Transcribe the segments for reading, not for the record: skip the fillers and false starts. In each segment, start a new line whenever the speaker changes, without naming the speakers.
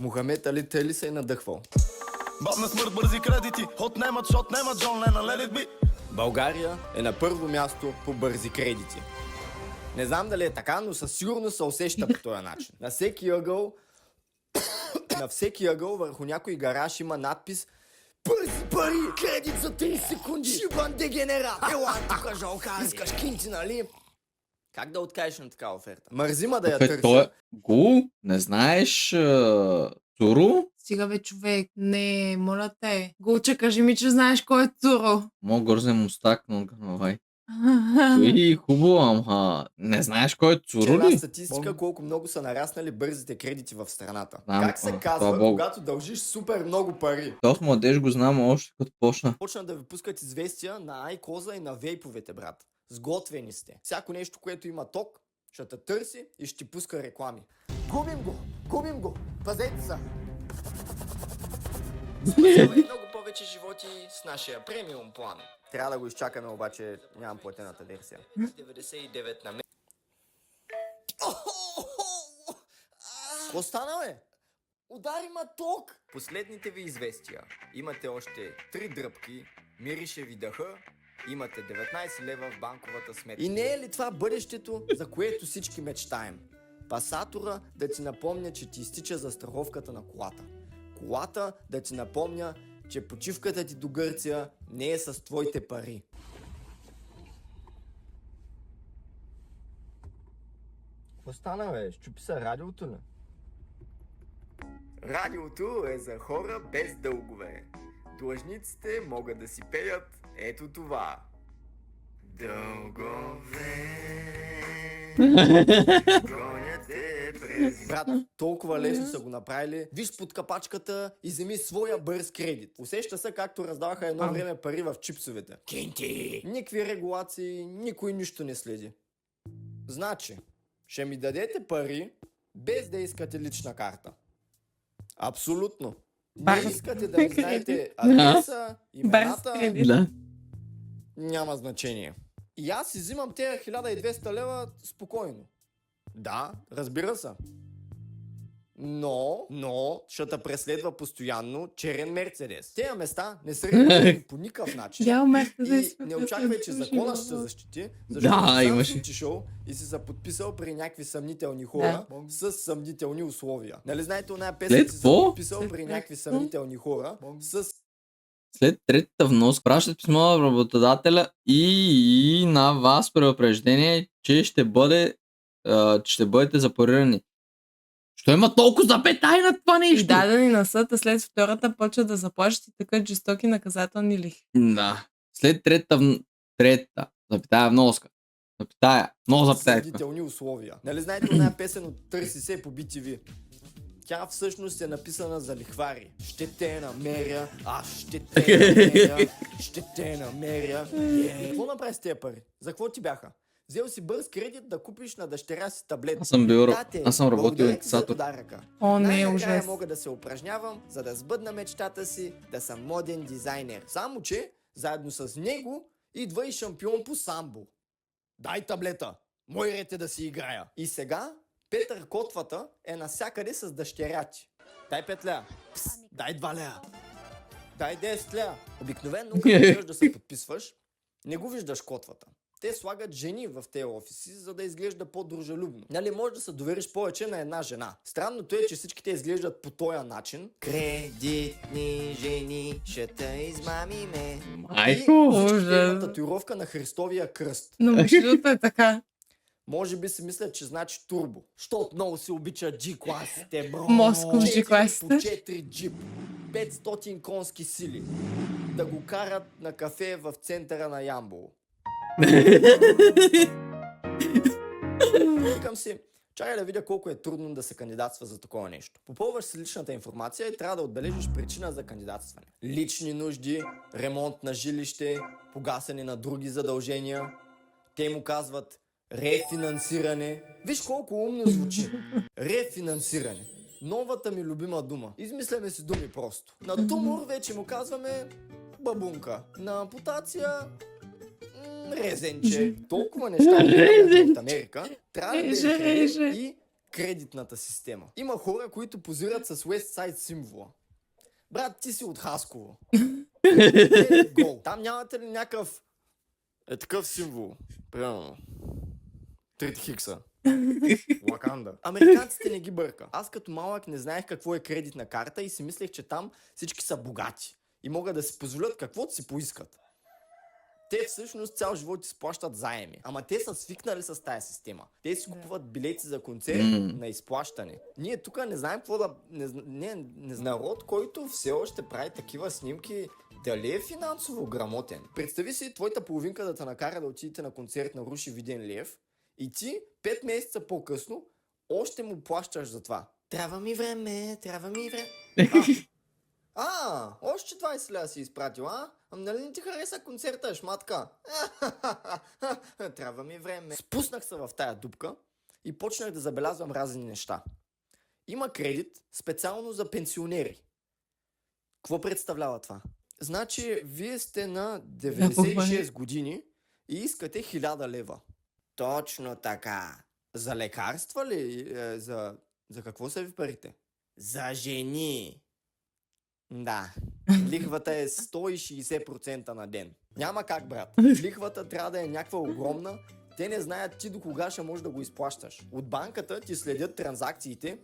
Мохамед Али те ли се е надъхвал?
Баб на смърт, бързи кредити, отнемат, шот нема Джон Лена, let it be.
България е на първо място по бързи кредити. Не знам дали е така, но със сигурност се усеща по този начин. На всеки ъгъл върху някой гараж има надпис "Бързи пари! Кредит за 30 секунди! Шибан дегенерат! Ела тука, жалка! Искаш кинти, нали?" Как да откажеш на такава оферта? Мързима да я
Той
търся.
не знаеш Цуро?
Стига бе, човек. Не, моля те. Гулче, кажи ми, че знаеш кой е Цуро.
Мога гързе мустак, но давай. Той хубаво, ама не знаеш кой е Цуро
Вчера
ли?
статистика колко много са нараснали бързите кредити в страната.
Знам,
Как се казва,
слава богу.
когато дължиш супер много пари?
Този младеж го знам още като почна.
Почна да ви пускат известия на Айкоза и на вейповете, брат. Сготвени сте. Всяко нещо, което има ток, ще те търси и ще ти пуска реклами. Губим го! Пазете се! Спасявай много повече животи с нашия премиум план. Трябва да го изчакаме, обаче нямам платената версия. 99 на месец. Какво стана, бе? Удари ма ток! Последните ви известия. Имате още 3 дръпки, мирише ви дъха, имате 19 лева в банковата сметка. И не е ли това бъдещето, за което всички мечтаем? Пасатора да ти напомня, че ти изтича застраховката на колата. Колата да ти напомня, че почивката ти до Гърция не е с твоите пари. Какво стана, бе? Щупи се радиото ли? Радиото е за хора без дългове. Длъжниците могат да си пеят ето това. Дългове гоняте през... Брат, толкова лесно са го направили. Виж под капачката и вземи своя бърз кредит. Усеща се както раздаваха едно време пари в чипсовете. Кинти! Никакви регулации, никой нищо не следи. Значи, ще ми дадете пари, без да искате лична карта. Абсолютно. Не искате да ми знаете адреса, имената,
Да.
няма значение. И аз си взимам тези 1200 лева спокойно. Да, разбира се. Но, ще те преследва постоянно черен Мерцедес. Тези места не са регулирани по никакъв начин.
Бял Мерцедес.
И не очаквай, че закона ще се защити, защото
Да,
сам
имаше.
си отишъл и си се подписал при някакви съмнителни хора с съмнителни условия. Нали знаете, оная песен
След
си се
какво?
подписал при някакви съмнителни хора с...
След третата внос пращат писмо на работодателя и на вас предупреждение, че ще бъдете запорирани. Що има толкова запетай на това
И
нещо?
дадени на съд, а след втората почва да заплащат и така жестоки наказателни лихви.
Да. След третата, запитая вноска. Запитая, много запитая.
съмнителни условия. Нали знаете, оная песен от Търси се по BTV? Тя всъщност е написана за лихвари. Ще те намеря, аз ще те намеря, ще те намеря. Какво направи с тези пари? За какво ти бяха? Взел си бърз кредит да купиш на дъщеря си таблет.
Аз съм работил
благодаря ти за
индексатор.
подаръка.
О, не,
Най-накрая
ужас.
мога да се упражнявам, за да сбъдна мечтата си да съм моден дизайнер. Само че, заедно с него, идва и шампион по самбо. Дай таблета! Мой ред е да си играя. И сега Петър Котвата е насякъде с дъщеря ти. Дай 5 лея. Пс, дай 2 лея. Дай 10 лея. Обикновено, като искаш да се подписваш, не го виждаш котвата. Те слагат жени в тези офиси, за да изглежда по-дружелюбно. Нали, може да се довериш повече на една жена. Странното е, че всички те изглеждат по този начин. Кредитни жени, ще те измамиме.
Майко!
И всички
Ужас.
имат татуировка на Христовия кръст.
Но мъжлюто е така.
Може би си мислят, че значи турбо. Щото много се обича G-класите, бро.
Москов
4
G-класите.
по 4 джип. 500 конски сили. Да го карат на кафе в центъра на Ямбол. Викам си, чакай да видя колко е трудно да се кандидатства за такова нещо. Попълваш си личната информация и трябва да отбележиш причина за кандидатстване. Лични нужди, ремонт на жилище, погасене на други задължения. Те му казват рефинансиране. Виж колко умно звучи. Рефинансиране. Новата ми любима дума. Измисляме си думи просто. На тумор вече му казваме бабунка. На ампутация резенче. Толкова неща от Америка. Трябва да
Реже,
е
реже.
и кредитната система. Има хора, които позират с Westside символа. Брат, ти си от Хасково. Гол. Там нямате ли някакъв такъв символ? Примерно. 3 хикса. Лаканда. Американците не ги бърка. Аз като малък не знаех какво е кредитна карта и си мислех, че там всички са богати и могат да си позволят каквото си поискат. Те всъщност цял живот изплащат заеми. Ама те са свикнали с тая система. Те си купуват билети за концерт на изплащане. Ние тук не знаем какво да... Не народ, който все още прави такива снимки, дали е финансово грамотен. Представи си твоята половинка да те накара да отидете на концерт на Руши Виденлиев и ти 5 месеца по-късно още му плащаш за това. Трябва ми време. Още 20 лева си изпратил, а? Нали не ти хареса концерта, шматка? Трябва ми време. Спуснах се в тая дупка и почнах да забелязвам разни неща. Има кредит специално за пенсионери. Какво представлява това? Значи, вие сте на 96 години и искате 1000 лева. Точно така. За лекарства ли? За какво са ви парите? За жени. Да. Лихвата е 160% на ден. Няма как, брат. Лихвата трябва да е някаква огромна. Те не знаят ти до кога ще можеш да го изплащаш. От банката ти следят транзакциите.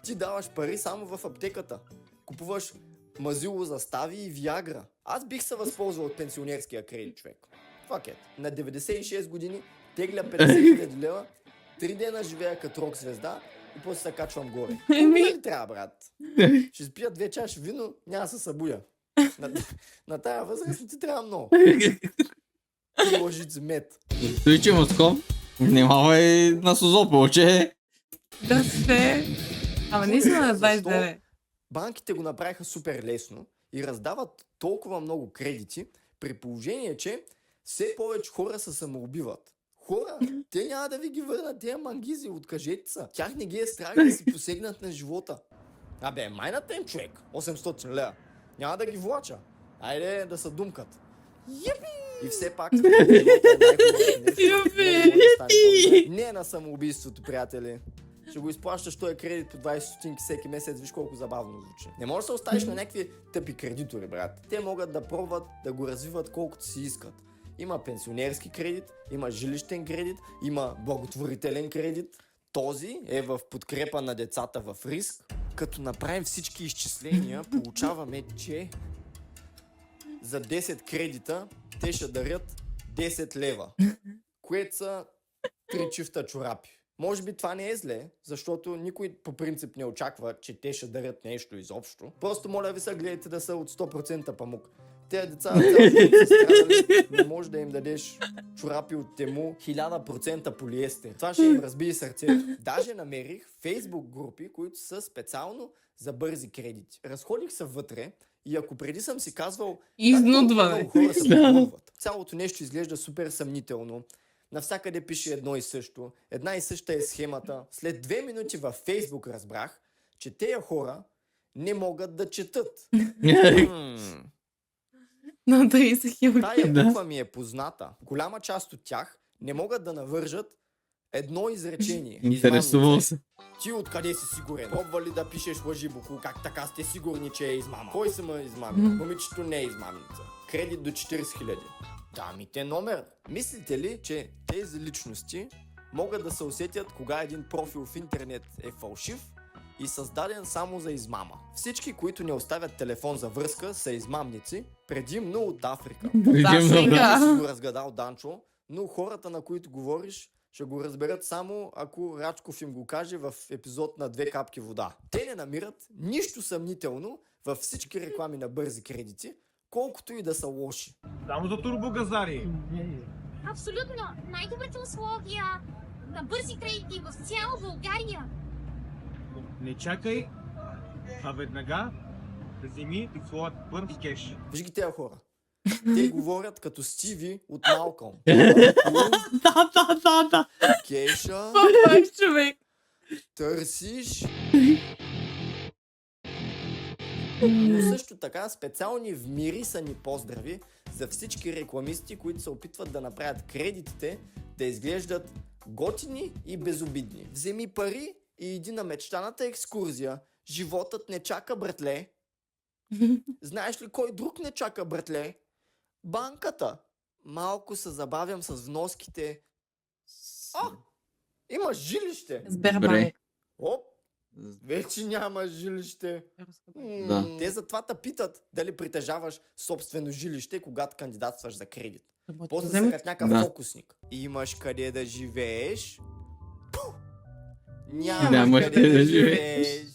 Ти даваш пари само в аптеката. Купуваш мазило за стави и виагра. Аз бих се възползвал от пенсионерския кредит, човек. Fuck it. На 96 години тегля 50 000 лева, 3 дена живея като рок звезда и после се качвам горе. Не трябва, брат. Ще спия 2 чаши вино, няма да се събудя. На тая възраст не ти трябва много. И лъжици мед.
Той, че Москов, внимавай на Созопол, че...
Да се. Ама не сме на 29.
Банките го направиха супер лесно и раздават толкова много кредити, при положение, че все повече хора се самоубиват. Хора, те няма да ви ги върнат тия мангизи, откажете са. Тях не ги е страх да си посегнат на живота. Абе, майната им, човек, 800 лева. Няма да ги влача. Айде да са думкат. Юпи! И все пак, не е на самоубийството, приятели. Ще го изплащаш този кредит по 20 стотинки всеки месец, виж колко забавно звучи. Не можеш да се оставиш на някакви тъпи кредитори, брат. Те могат да пробват да го развиват колкото си искат. Има пенсионерски кредит, има жилищен кредит, има благотворителен кредит. Този е в подкрепа на децата в риск. Като направим всички изчисления, получаваме, че за 10 кредита те ще дарят 10 лева, което са 3 чифта чорапи. Може би това не е зле, защото никой по принцип не очаква, че те ще дарят нещо изобщо. Просто моля ви се, гледайте да са от 100% памук. Те деца цял живот са страдали, не можеш да им дадеш чорапи от тему 1000% полиестер. Това ще им разбие сърцето. Даже намерих фейсбук групи, които са специално за бързи кредити. Разходих се вътре и ако преди съм си казвал
Изнудване.
много хора се подводват. Цялото нещо изглежда супер съмнително. Навсякъде пише едно и също. Една и съща е схемата. След 2 минути във Фейсбук разбрах, че тези хора не могат да четат.
На 30 хиляди.
Тая буква ми е позната. Голяма част от тях не могат да навържат едно изречение.
Интересувал се.
Ти откъде си сигурен? Пробва ли да пишеш лъжи, буку? Как така сте сигурни, че е измама? Кой се ме измами? Момичето не е измамница. Кредит до 40 000. Дамите номер. Мислите ли, че тези личности могат да се усетят кога един профил в интернет е фалшив и създаден само за измама? Всички, които не оставят телефон за връзка, са измамници, предимно от Африка.
Африка.
Си го разгадал, Данчо, но хората, на които говориш, ще го разберат само ако Рачков им го каже в епизод на 2 капки вода. Те не намират нищо съмнително във всички реклами на бързи кредити, колкото и да са лоши.
Само за турбогазари.
Абсолютно най-добрите условия на бързи кредити в цяла България.
Не чакай, а веднага вземи и своят първи кеш.
Виж ги тези хора. Те говорят като Стиви от Малкълм.
Да.
Кеша,
Пак човек.
търсиш. Но също така специални вмирисани поздрави за всички рекламисти, които се опитват да направят кредитите да изглеждат готини и безобидни. Вземи пари и иди на мечтаната екскурзия. Животът не чака, братле. Знаеш ли кой друг не чака, братле? Банката. Малко се забавям с вноските. А, има жилище.
Сбербанк.
Оп, вече няма жилище.
Да.
Те затова те питат дали притежаваш собствено жилище, когато кандидатстваш за кредит. После са като някакъв
Да.
фокусник. Имаш къде да живееш? Пу!
Нямаш
Нямаш
къде
къде
да
да
живееш.
живееш.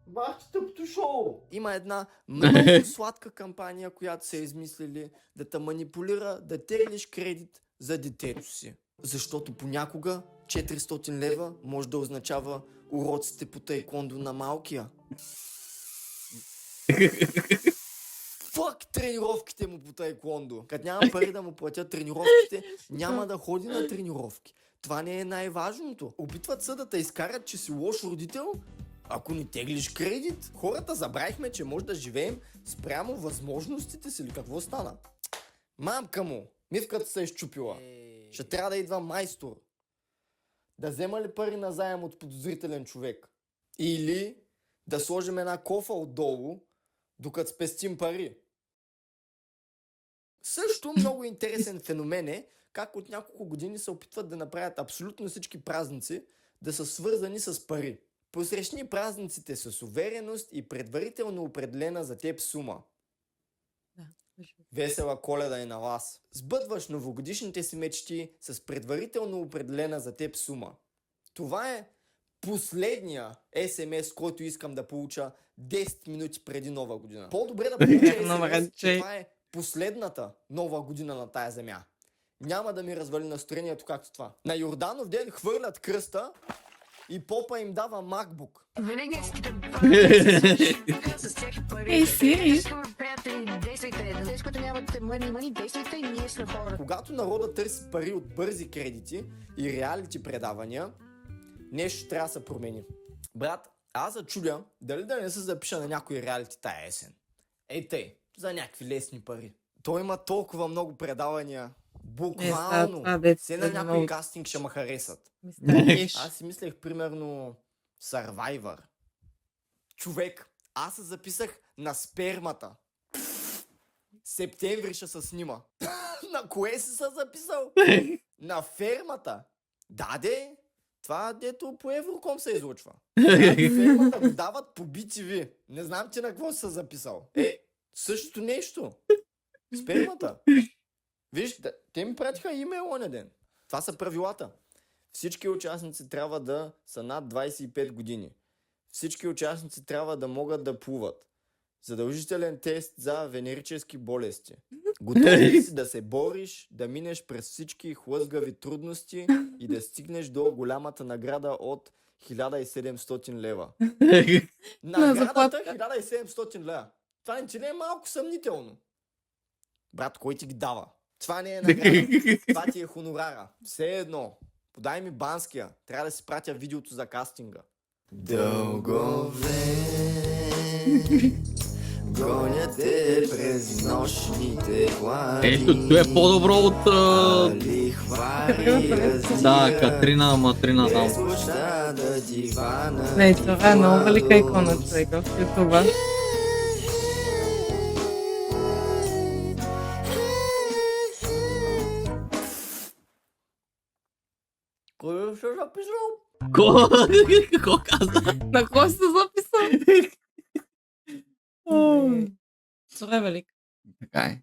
Бах тъпто шоу! Има една много сладка кампания, която са измислили да те манипулира да теглиш кредит за детето си. Защото понякога 400 лева може да означава уроците по таеквондо на малкия. Фак тренировките му по таеквондо. Като нямам пари да му платя тренировките, няма да ходи на тренировки. Това не е най-важното. Опитват се да те изкарат, че си лош родител, ако не теглиш кредит. Хората забравихме, че може да живеем спрямо възможностите си. Или какво стана? Мамка му, мивката се е изчупила. Ще трябва да идва майстор. Да взема ли пари на заем от подозрителен човек? Или да сложим една кофа отдолу, докато спестим пари. Също много интересен феномен е как от няколко години се опитват да направят абсолютно всички празници да са свързани с пари. Посрещни празниците с увереност и предварително определена за теб сума. Весела Коледа е на вас. Сбъдваш новогодишните си мечти с предварително определена за теб сума. Това е последния SMS, който искам да получа 10 минути преди Нова година. По-добре да получа SMS, че това е последната Нова година на тая земя. Няма да ми развали настроението както това. На Йорданов ден хвърлят кръста и попа им дава MacBook.
Ей, Сири.
Когато народа търси пари от бързи кредити и реалити предавания, нещо трябва да се промени. Брат, аз се чудя дали да не се запиша на някой реалити тая есен. Ей тъй, за някакви лесни пари. Той има толкова много предавания. Буквално. Все на някой кастинг ще ме харесат. Аз си мислех примерно Survivor. Човек, аз се записах на спермата. Септември ще се снима. На кое си се записал? На фермата. Да, де. Това дето по Евроком се излучва. Фермата го дават по BTV. Не знам ти на какво си се записал. Същото нещо. Спермата. Виж, те ми пратиха имейл оня ден. Това са правилата. Всички участници трябва да са над 25 години. Всички участници трябва да могат да плуват. Задължителен тест за венерически болести. Готов ли си да се бориш, да минеш през всички хлъзгави трудности и да стигнеш до голямата награда от 1700 лева. Наградата 1700 лева. Това не ти ли е малко съмнително? Брат, кой ти ги дава? Това не е награда. Това ти е хонорара. Все едно. Подай ми банския. Трябва да си пратя видеото за кастинга. Дълго време гоня те през нощните хлади.
Ето, това е по-добро от... Да, Катрина Матрина там.
Не, това е много велика икона, човека в ютуба.
Кой ще записал?
Какво каза?
На кой се записал? Това е велик.
Така е.